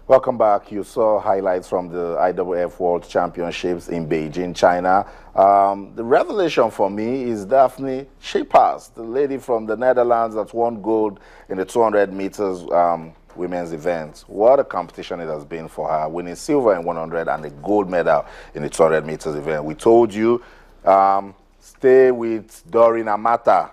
Welcome back. You saw highlights from the IWF World Championships in Beijing, China. The revelation for me is Daphne Schippers, the lady from the Netherlands that won gold in the 200 meters women's event. What a competition it has been for her, winning silver in 100 and a gold medal in the 200 meters event. We told you, stay with Doreen Amata.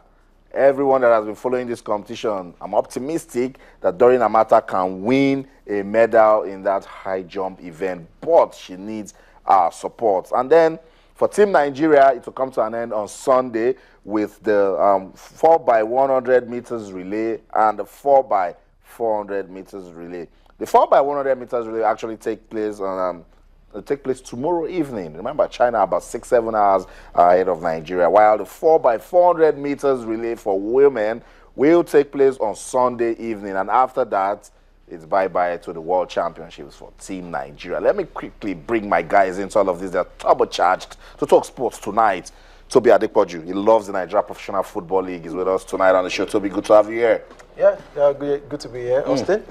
Everyone that has been following this competition, I'm optimistic that Doreen Amata can win a medal in that high jump event, but she needs our support. And then for Team Nigeria, it will come to an end on Sunday with the 4x100 meters relay and the 4x400 meters relay. The 4x100 meters relay actually take place on it'll take place tomorrow evening. Remember, China about 6-7 hours ahead of Nigeria, while the 4x400 meters relay for women will take place on Sunday evening. And after that, it's bye-bye to the World Championships for Team Nigeria. Let me quickly bring my guys into all of this. They're turbocharged to talk sports tonight. Toby Adepoju, he loves the Nigeria Professional Football League. He's with us tonight on the show. Toby, good to have you here. Yeah, good to be here, Austin.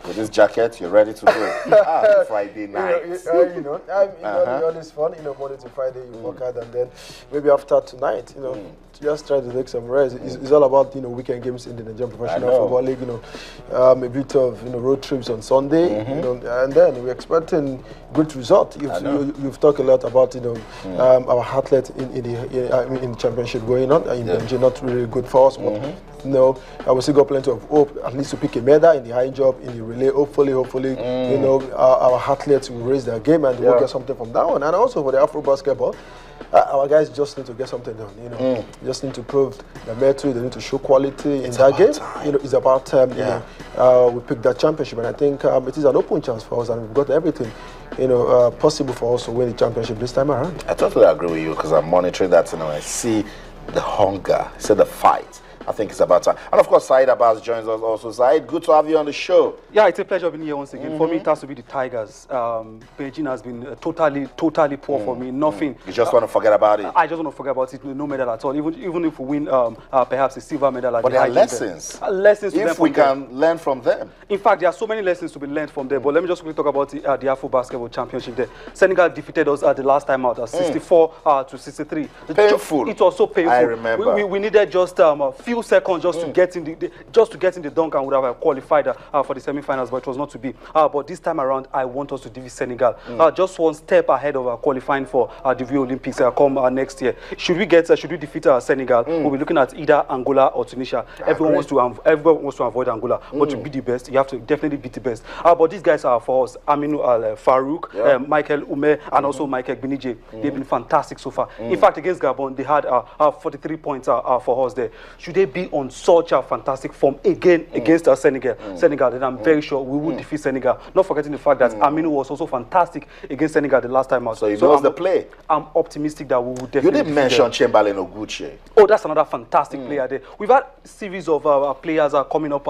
With this jacket, you're ready to go. Friday night. It's fun. Monday to Friday, you work hard, and then maybe after tonight, just try to take some rest. It's all about weekend games in the Nigerian Professional Football League. A bit of road trips on Sunday, and then we're expecting good result. You've talked a lot about our athletes in the championship going on in Beijing, not really good for us, but. I will still got plenty of hope, at least to pick a medal in the high jump, in the relay. Hopefully, our athletes will raise their game and we'll get something from that one. And also for the Afro basketball, our guys just need to get something done. Just need to prove the metal. They need to show quality in that game. It's about time. We picked that championship, and I think it is an open chance for us, and we've got everything. Possible for us to win the championship this time around. I totally agree with you because I'm monitoring that. I see the hunger, I see the fight. I think it's about time. And of course, Said Abbas joins us also. Said, good to have you on the show. Yeah, it's a pleasure being here once again. For me, it has to be the Tigers. Beijing has been totally poor for me. Nothing. You just want to forget about it? I just want to forget about it. No medal at all. Even if we win perhaps a silver medal. But there are lessons. Lessons to learn from them. If we can learn from them. In fact, there are so many lessons to be learned from them. But let me just quickly talk about the Afro Basketball Championship there. Senegal defeated us the last time out, 64 to 63. Painful. It was so painful. I remember. We needed just a few seconds just to get in the dunk and would have qualified for the semi-finals, but it was not to be. But this time around, I want us to defeat Senegal. Just one step ahead of qualifying for the Rio Olympics come next year. Should we defeat Senegal, we'll be looking at either Angola or Tunisia. Everyone wants to avoid Angola, but to be the best, you have to definitely beat the best. But these guys are for us: Aminu Farouk, Michael Ume, and also Michael Benije. They've been fantastic so far. In fact, against Gabon, they had 43 points for us there. Should they be on such a fantastic form again against Senegal, then I'm very sure we will defeat Senegal. Not forgetting the fact that Aminu was also fantastic against Senegal the last time out. So he knows the play. I'm optimistic that we will definitely. You didn't mention Chamberlain Oguchi. Oh, that's another fantastic player there. We've had a series of players coming up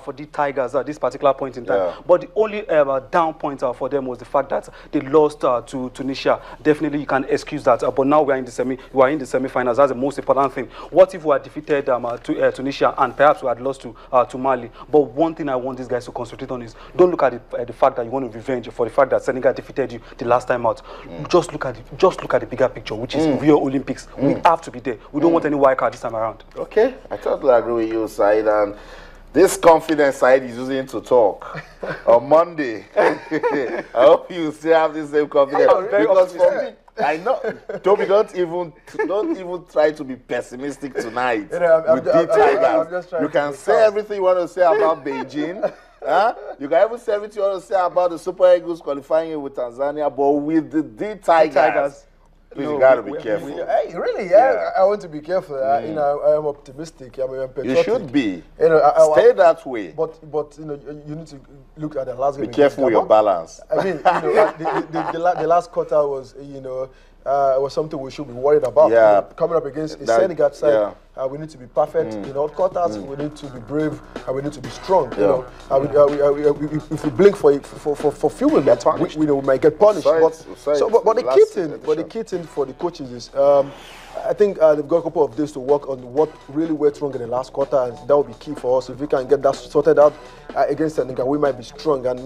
for the Tigers at this particular point in time. But the only down point for them was the fact that they lost to Tunisia. Definitely, you can excuse that. But now we are in the semi-finals. That's the most important thing. What if we had defeated Tunisia and perhaps we had lost to Mali? But one thing I want these guys to concentrate on is don't look at the fact that you want to revenge for the fact that Senegal defeated you the last time out. Just look at the bigger picture, which is Rio Olympics. We have to be there. We don't want any wild card this time around. Okay, I totally agree with you, Said. And this confidence Said is using to talk on Monday. I hope you still have the same confidence. Because for me, I know, Toby, don't even try to be pessimistic tonight with the Tigers. You can say everything you want to say about Beijing. You can even say everything you want to say about the Super Eagles qualifying with Tanzania, but with the Tigers. Please, you gotta be careful. I want to be careful. I am optimistic. I'm patriotic. You should be. Stay that way. But you need to look at the last game. Be careful with your balance. I mean, the last quarter was was something we should be worried about. Yeah. Coming up against a Senegal side, we need to be perfect in all quarters. We need to be brave and we need to be strong. If we blink for few minutes, we might get punished. The key thing for the coaches is I think they've got a couple of days to work on what really went wrong in the last quarter, and that will be key for us. If we can get that sorted out against Senegal, we might be strong and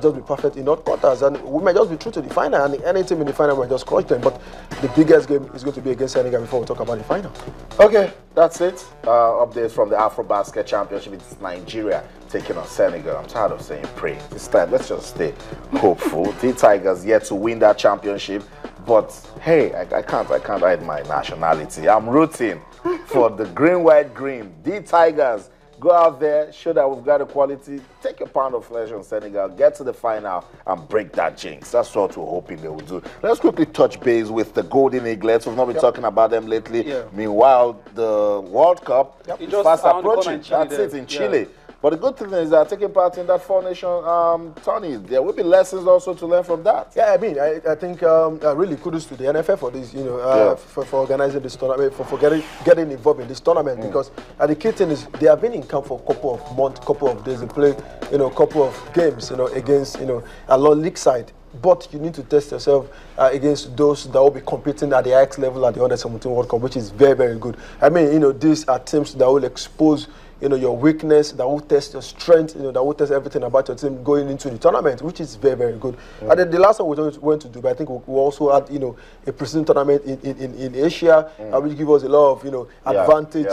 just be perfect in all quarters, and we might just be through to the final. And any team in the final might just crush them. But the biggest game is going to be against Senegal before we talk about the final. Okay, that's it. Updates from the AfroBasket Championship. It's Nigeria taking on Senegal. I'm tired of saying pray. This time, let's just stay hopeful. The Tigers yet to win that championship. But hey, I can't hide my nationality. I'm rooting for the green, white, green. The Tigers, go out there, show that we've got the quality, take a pound of flesh on Senegal, get to the final, and break that jinx. That's what we're hoping they will do. Let's quickly touch base with the Golden Eaglets. We've not been talking about them lately. Yeah. Meanwhile, the World Cup is fast approaching. That's it, in Chile. But the good thing is that taking part in that four-nation tourney, there will be lessons also to learn from that. Yeah, I mean, I think really kudos to the NFF for this, for organizing this tournament, for getting involved in this tournament, because the key thing is they have been in camp for a couple of months, couple of days. They play, a couple of games, against, a low league side. But you need to test yourself against those that will be competing at the highest level at the Under-17 World Cup, which is very, very good. I mean, these are teams that will expose your weakness, that will test your strength, that will test everything about your team going into the tournament, which is very, very good. And then the last one we went to do, but I think we also had, a preseason tournament in Asia, which give us a lot of, advantage,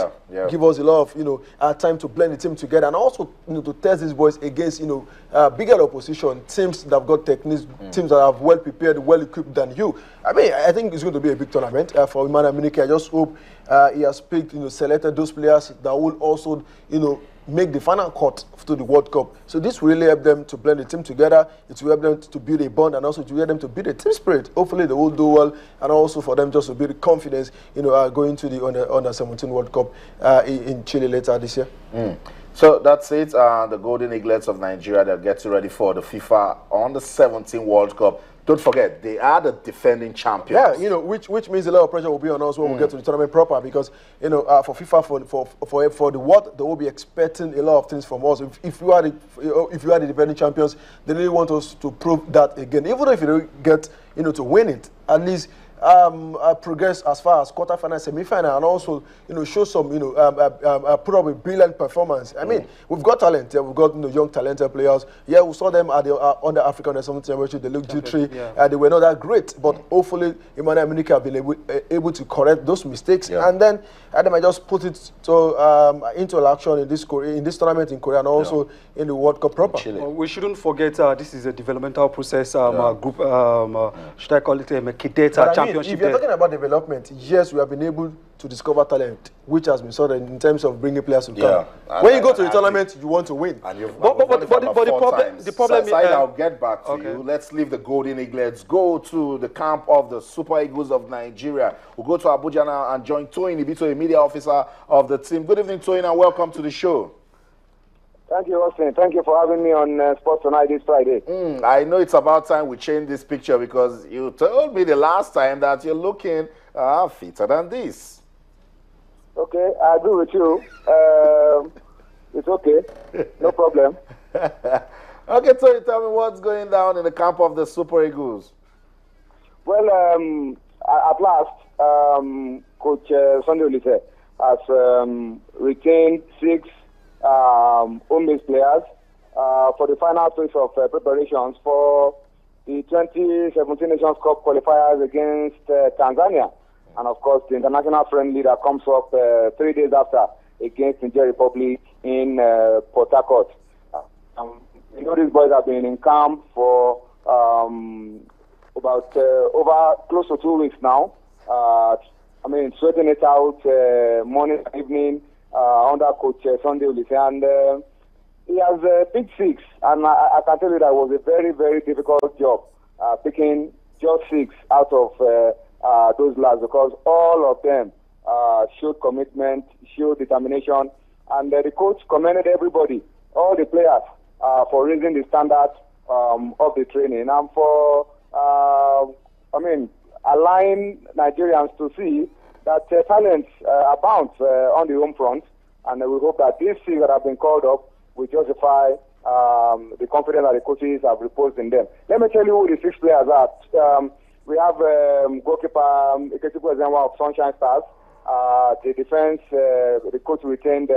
give us a lot of, time to blend the team together, and also, to test these boys against, bigger opposition, teams that have got techniques, teams that are well prepared, well equipped than you. I mean, I think it's going to be a big tournament for Emmanuel Munike. I just hope he has picked, selected those players that will also, make the final cut to the World Cup. So this will really help them to blend the team together. It will help them to build a bond, and also to help them to build a team spirit. Hopefully they will do well, and also for them just to build confidence, going to the Under-17 World Cup in Chile later this year. So that's it. The Golden Eaglets of Nigeria, they're getting ready for the FIFA Under-17 World Cup. Don't forget, they are the defending champions. Yeah, which means a lot of pressure will be on us when we get to the tournament proper, because, for FIFA, for the world, they will be expecting a lot of things from us. If you are the defending champions, they really want us to prove that again. Even if you don't get, to win it, at least progress as far as quarterfinal, semi-final, and also show some put up a brilliant performance. I mean, we've got talent. We've got young talented players. Yeah, we saw them at the under African Under-17 Championship. They looked jittery. They were not that great, but hopefully Emmanuel Munike have been able to correct those mistakes, and then they might just put it into action in this tournament in Korea, and also in the World Cup proper. We shouldn't forget this is a developmental process. Group, should I call it a cadet championship? If you're talking about development, yes, we have been able to discover talent, which has been sort of in terms of bringing players to come. When you go to the tournament, you want to win. And but the problem is, I'll get back to you. Let's leave the Golden Eaglets, go to the camp of the Super Eagles of Nigeria. We'll go to Abuja now and join Toyin Ibito, a media officer of the team. Good evening, Toyin, and welcome to the show. Thank you, Austin. Thank you for having me on Sports Tonight this Friday. I know it's about time we change this picture, because you told me the last time that you're looking fitter than this. Okay, I agree with you. It's okay. No problem. Okay, so tell me what's going down in the camp of the Super Eagles. Well, at last, Coach Sunday Olise has retained 6 home-based players for the final phase of preparations for the 2017 Nations Cup qualifiers against Tanzania, and of course the international friendly that comes up 3 days after against Nigeria Republic in Port Harcourt. These boys have been in camp for about over close to 2 weeks now. Sweating it out morning and evening under Coach Sunday Olise, and he has picked 6, and I can tell you that was a very, very difficult job picking just 6 out of those lads, because all of them showed commitment, showed determination, and the coach commended everybody, all the players, for raising the standard of the training, and for allowing Nigerians to see that talents abound on the home front, and we hope that these 6 that have been called up will justify the confidence that the coaches have reposed in them. Let me tell you who the 6 players are. We have goalkeeper Ikechukwu Ezenwa of Sunshine Stars. The defense, the coach retained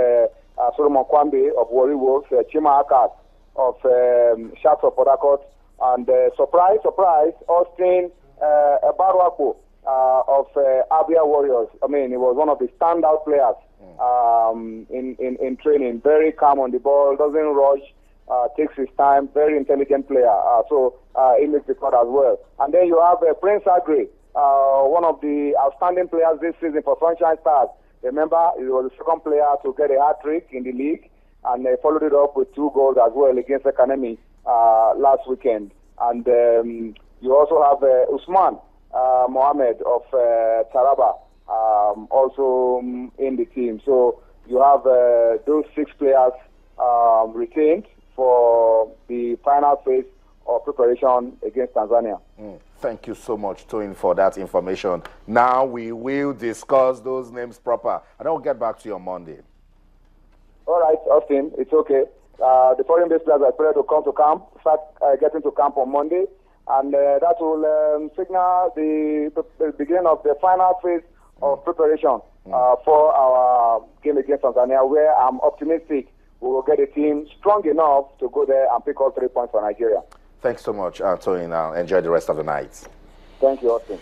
Solomon Kwambe of Warri Wolves, Chima Akat of Sharks of Port Harcourt, and surprise, Austin Barwako of Abia Warriors. I mean, he was one of the standout players in training. Very calm on the ball, doesn't rush, takes his time, very intelligent player. So he makes the cut as well. And then you have Prince Agri, one of the outstanding players this season for Sunshine Stars. Remember, he was the second player to get a hat-trick in the league, and they followed it up with 2 goals as well against Ekanemi last weekend. And you also have Usman Mohammed of Taraba also in the team. So you have those 6 players retained for the final phase of preparation against Tanzania. Thank you so much, Toyin, for that information. Now we will discuss those names proper, and I'll get back to you on Monday. All right, Austin, it's okay. The foreign-based players are expected to come to camp, start getting to camp on Monday, and that will signal the beginning of the final phase of preparation for our game against Tanzania, where I'm optimistic we will get a team strong enough to go there and pick up 3 points for Nigeria. Thanks so much, Toyin. Enjoy the rest of the night. Thank you, Austin.